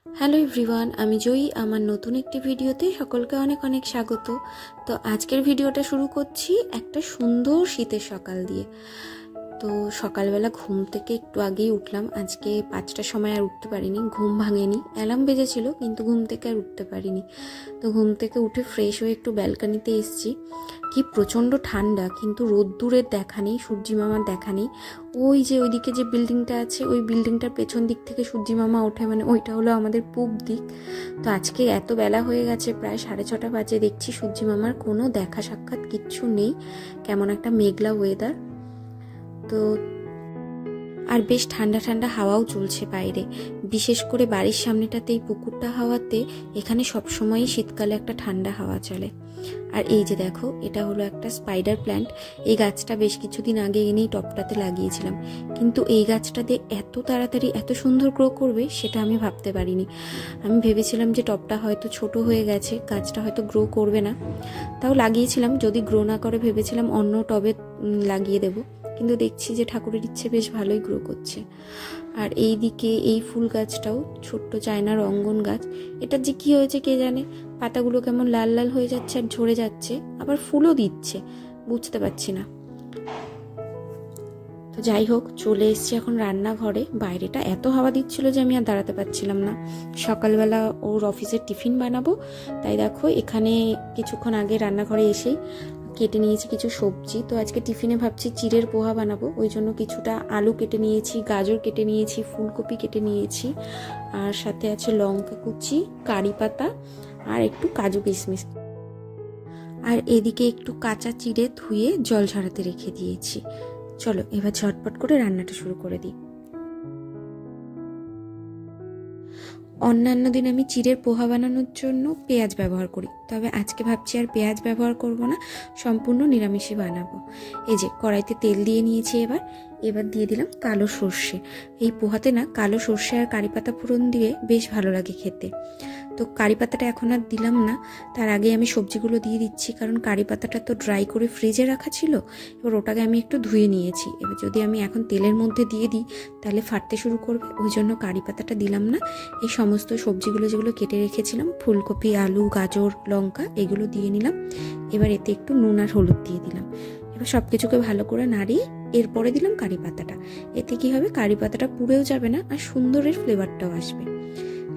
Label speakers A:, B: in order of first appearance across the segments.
A: Hello everyone, আমি জয়ী। আমার নতুন একটি ভিডিওতে সকলকে অনেক অনেক স্বাগত। তো আজকের ভিডিওটা শুরু করছি একটা সুন্দর শীতের সকাল দিয়ে। তো সকালবেলা ঘুম থেকে একটু আগেই উঠলাম। আজকে 5টার সময় আর উঠতে পারিনি, ঘুম ভাঙেনি। অ্যালার্ম বেজেছিল কিন্তু ঘুম থেকে আর উঠতে পারিনি। তো ঘুম থেকে উঠে ফ্রেশ হয়ে একটু ব্যালকনিতে এসেছি। কি প্রচণ্ড ঠান্ডা, কিন্তু রোদ্দুরের দেখা নেই, সূর্যি মামার দেখা নেই। ওই যে ওইদিকে যে বিল্ডিংটা আছে, ওই বিল্ডিংটার পেছন দিক থেকে সূর্যি মামা ওঠে, মানে ওইটা হলো আমাদের পূব দিক। তো আজকে এত বেলা হয়ে গেছে, প্রায় 6:30 বাজে, দেখছি সূর্যি মামার কোনো দেখা সাক্ষাৎ কিচ্ছু নেই। কেমন একটা মেঘলা ওয়েদার। তো আর বেশ ঠান্ডা ঠান্ডা হাওয়াও চলছে বাইরে, বিশেষ করে বাড়ির সামনেটাতে এই পুকুরটা হাওয়াতে এখানে সবসময়ই শীতকালে একটা ঠান্ডা হাওয়া চলে। আর এই যে দেখো, এটা হলো একটা স্পাইডার প্ল্যান্ট। এই গাছটা বেশ কিছুদিন আগে এনেই টপটাতে লাগিয়েছিলাম, কিন্তু এই গাছটাতে এত তাড়াতাড়ি এত সুন্দর গ্রো করবে সেটা আমি ভাবতে পারিনি। আমি ভেবেছিলাম যে টপটা হয়তো ছোট হয়ে গেছে, গাছটা হয়তো গ্রো করবে না, তাও লাগিয়েছিলাম। যদি গ্রো না করে ভেবেছিলাম অন্য টবে লাগিয়ে দেবো, কিন্তু দেখছি যে ঠাকুরের ইচ্ছে বেশ ভালোই গ্রো করছে। আর এই দিকে এই ফুল গাছটাও ছোট্ট চায়না রঙ্গন গাছ। এটার যে কি হয়েছে কে জানে, পাতাগুলো কেমন লাল লাল হয়ে যাচ্ছে আর ঝরে যাচ্ছে, আবার ফুলও দিচ্ছে, বুঝতে পারছি না। তো যাই হোক, চলে এসছি এখন রান্নাঘরে। বাইরেটা এত হাওয়া দিচ্ছিল যে আমি আর দাঁড়াতে পারছিলাম না। সকালবেলা ওর অফিসের টিফিন বানাবো, তাই দেখো এখানে কিছুক্ষণ আগে রান্নাঘরে এসেই কেটে নিয়েছি কিছু সবজি। তো আজকে টিফিনে ভাবছি চিড়ের পোহা বানাবো, ওই জন্য কিছুটা আলু কেটে নিয়েছি, গাজর কেটে নিয়েছি, ফুলকপি কেটে নিয়েছি, আর সাথে আছে লঙ্কা কুচি, কারি পাতা আর একটু কাজু কিশমিশ। আর এদিকে একটু কাঁচা চিড়ে ধুয়ে জল ঝরাতে রেখে দিয়েছি। চলো এবার ঝটপট করে রান্নাটা শুরু করে দিই। অন্যান্য দিন আমি চিড়ের পোহা বানানোর জন্য পেঁয়াজ ব্যবহার করি, তবে আজকে ভাবছি আর পেঁয়াজ ব্যবহার করব না, সম্পূর্ণ নিরামিষই বানাবো। এই যে কড়াইতে তেল দিয়ে নিয়েছি, এবার দিয়ে দিলাম কালো সর্ষে। এই পোহাতে না কালো সর্ষে আর কারি পাতা ফোড়ন দিয়ে বেশ ভালো লাগে খেতে। তো কারি পাতাটা এখন আর দিলাম না, তার আগে আমি সবজিগুলো দিয়ে দিচ্ছি, কারণ কারি পাতাটা তো ড্রাই করে ফ্রিজে রাখা ছিল। এবার ওটাকে আমি একটু ধুয়ে নিয়েছি। এবার যদি আমি এখন তেলের মধ্যে দিয়ে দিই তাহলে ফাটতে শুরু করবে, ওই জন্য কারি পাতাটা দিলাম না। এই সমস্ত সবজিগুলো যেগুলো কেটে রেখেছিলাম, ফুলকপি, আলু, গাজর, লঙ্কা, এগুলো দিয়ে নিলাম। এবার এতে একটু নুন আর হলুদ দিয়ে দিলাম। এবার সব কিছুকে ভালো করে নাড়িয়ে এরপরে দিলাম কারি পাতাটা। এতে কি হবে, কারি পাতাটা পুড়েও যাবে না আর সুন্দরের ফ্লেভারটাও আসবে।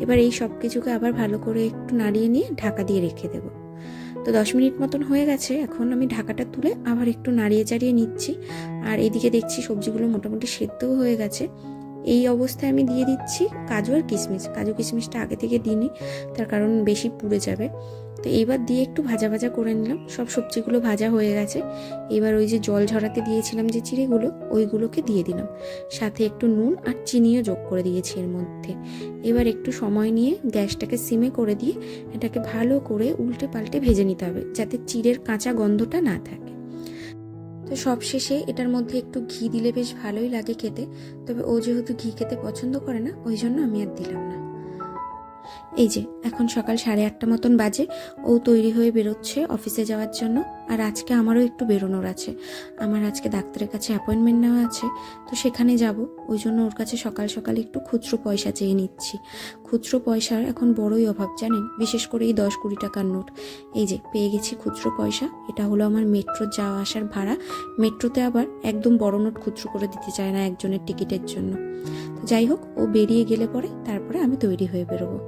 A: এবার এই সব কিছুকে আবার ভালো করে একটু নাড়িয়ে নিয়ে ঢাকা দিয়ে রেখে দেবো। তো 10 মিনিট মতন হয়ে গেছে। এখন আমি ঢাকাটা তুলে আবার একটু নাড়িয়ে চাড়িয়ে নিচ্ছি। আর এদিকে দেখছি সবজিগুলো মোটামুটি সেদ্ধও হয়ে গেছে। এই অবস্থায় আমি দিয়ে দিচ্ছি কাজু আর কিশমিশ। কাজু কিশমিশটা আগে থেকে দিইনি, তার কারণ বেশি পুড়ে যাবে। তো এইবার দিয়ে একটু ভাজা ভাজা করে নিলাম। সব সবজিগুলো ভাজা হয়ে গেছে। এবার ওই যে জল ঝরাতে দিয়েছিলাম যে চিড়েগুলো, ওইগুলোকে দিয়ে দিলাম। সাথে একটু নুন আর চিনিও যোগ করে দিয়েছি এর মধ্যে। এবার একটু সময় নিয়ে গ্যাসটাকে সিমে করে দিয়ে এটাকে ভালো করে উল্টে পাল্টে ভেজে নিতে হবে, যাতে চিড়ের কাঁচা গন্ধটা না থাকে। তো সবশেষে এটার মধ্যে একটু ঘি দিলে বেশ ভালোই লাগে খেতে, তবে ও যেহেতু ঘি খেতে পছন্দ করে না, ওই জন্য আমি আর দিলাম না। এই যে এখন সকাল 8:30 মতন বাজে। ও তৈরি হয়ে বেরোচ্ছে অফিসে যাওয়ার জন্য। আর আজকে আমারও একটু বেরোনোর আছে। আমার আজকে ডাক্তারের কাছে অ্যাপয়েন্টমেন্ট নেওয়া আছে, তো সেখানে যাব। ওই জন্য ওর কাছে সকাল সকাল একটু খুচরো পয়সা চেয়ে নিচ্ছি। খুচরো পয়সার এখন বড়ই অভাব জানেন, বিশেষ করে এই 10-20 টাকার নোট। এই যে পেয়ে গেছি খুচরো পয়সা। এটা হলো আমার মেট্রো যাওয়া আসার ভাড়া। মেট্রোতে আবার একদম বড় নোট খুচরো করে দিতে চায় না একজনের টিকিটের জন্য। তো যাই হোক, ও বেরিয়ে গেলে পরে তারপরে আমি তৈরি হয়ে বেরোবো।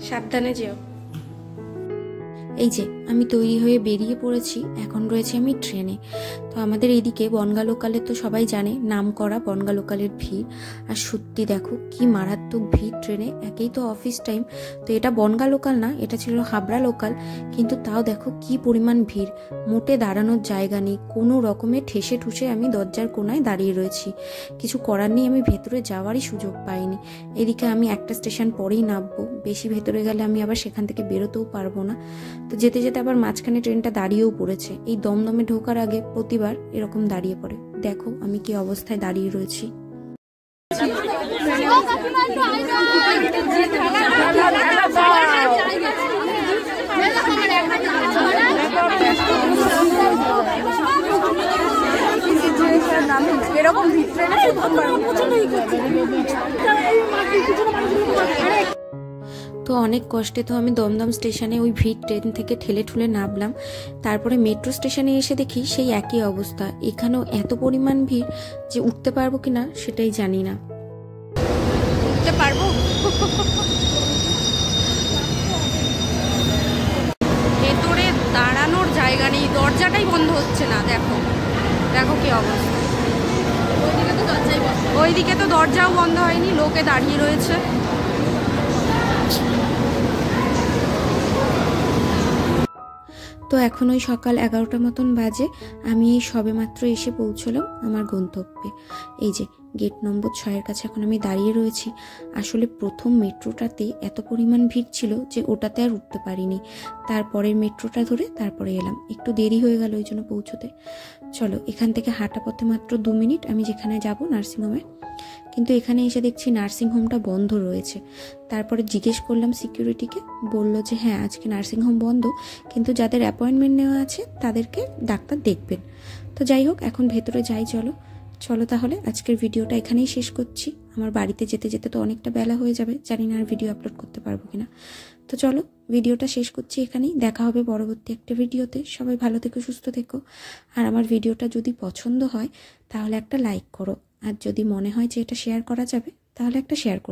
A: সাবধানে যেও। এই যে আমি তৈরি হয়ে বেরিয়ে পড়েছি। এখন রয়েছে আমি ট্রেনে। তো আমাদের এইদিকে বনগা লোকালে তো সবাই জানে, নাম করা বনগা লোকালের ভিড়। আর সত্যি দেখো কি মারাত্মক ভিড় ট্রেনে। একেই তো অফিস টাইম, তো এটা বনগা লোকাল না, এটা ছিল হাবড়া লোকাল, কিন্তু তাও দেখো কি পরিমাণ ভিড়। মোটে দাঁড়ানোর জায়গা নেই, কোনো রকমে ঠেসে ঠুসে আমি দরজার কোনায় দাঁড়িয়ে রয়েছি। কিছু করার নেই, আমি ভেতরে যাওয়ারই সুযোগ পাইনি। এদিকে আমি একটা স্টেশন পরেই নামবো, বেশি ভেতরে গেলে আমি আবার সেখান থেকে বেরোতেও পারবো না। তো যেতে যেতে আবার মাঝখানে ট্রেনটা দাঁড়িয়েও পড়েছে। এই দমদমে ঢোকার আগে প্রতিবার এরকম দাঁড়িয়ে পড়ে। দেখো আমি কি অবস্থায় দাঁড়িয়ে রয়েছি।
B: এরকম ভিতরে
A: তো অনেক কষ্টে তো আমি দমদম স্টেশনে ওই ভিড় ট্রেন থেকে ঠেলে ঠুলে নামলাম। তারপরে মেট্রো স্টেশনে এসে দেখি সেই একই অবস্থা, এখানেও এত পরিমাণ ভিড় যে উঠতে পারবো কিনা সেটাই জানি না। উঠতে পারবো? ভেতরে দাঁড়ানোর জায়গা নেই, দরজাটাই বন্ধ হচ্ছে না। দেখো দেখো কি অবস্থা। ওইদিকে তো দরজাও বন্ধ হয়নি, লোকে দাঁড়িয়ে রয়েছে। তো এখন ওই সকাল 11টা মতন বাজে, আমি এই সবে মাত্র এসে পৌঁছলাম আমার গন্তব্যে। এই যে গেট নম্বর 6-এর কাছে এখন আমি দাঁড়িয়ে রয়েছি। আসলে প্রথম মেট্রোটাতে এত পরিমাণ ভিড় ছিল যে ওটাতে আর উঠতে পারিনি, তারপরের মেট্রোটা ধরে তারপরে এলাম। একটু দেরি হয়ে গেল ওই জন্য পৌঁছতে। চলো, এখান থেকে হাঁটা পথে মাত্র 2 মিনিট আমি যেখানে যাব নার্সিংহোমে। কিন্তু এখানে এসে দেখছি নার্সিংহোমটা বন্ধ রয়েছে। তারপরে জিজ্ঞেস করলাম সিকিউরিটিকে, বলল যে হ্যাঁ আজকে নার্সিংহোম বন্ধ, কিন্তু যাদের অ্যাপয়েন্টমেন্ট নেওয়া আছে তাদেরকে ডাক্তার দেখবেন। তো যাই হোক, এখন ভেতরে যাই। চলো চলো তাহলে আজকের ভিডিওটা এখানেই শেষ করছি। আমার বাড়িতে যেতে যেতে তো অনেকটা বেলা হয়ে যাবে, জানি না আর ভিডিও আপলোড করতে পারবো কিনা। তো চলো ভিডিওটা শেষ করছি এখানেই, দেখা হবে পরবর্তী একটা ভিডিওতে। সবাই ভালো থেকো, সুস্থ থেকো। আর আমার ভিডিওটা যদি পছন্দ হয় তাহলে একটা লাইক করো, আর যদি মনে হয় যে এটা শেয়ার করা যাবে তাহলে একটা শেয়ার করো।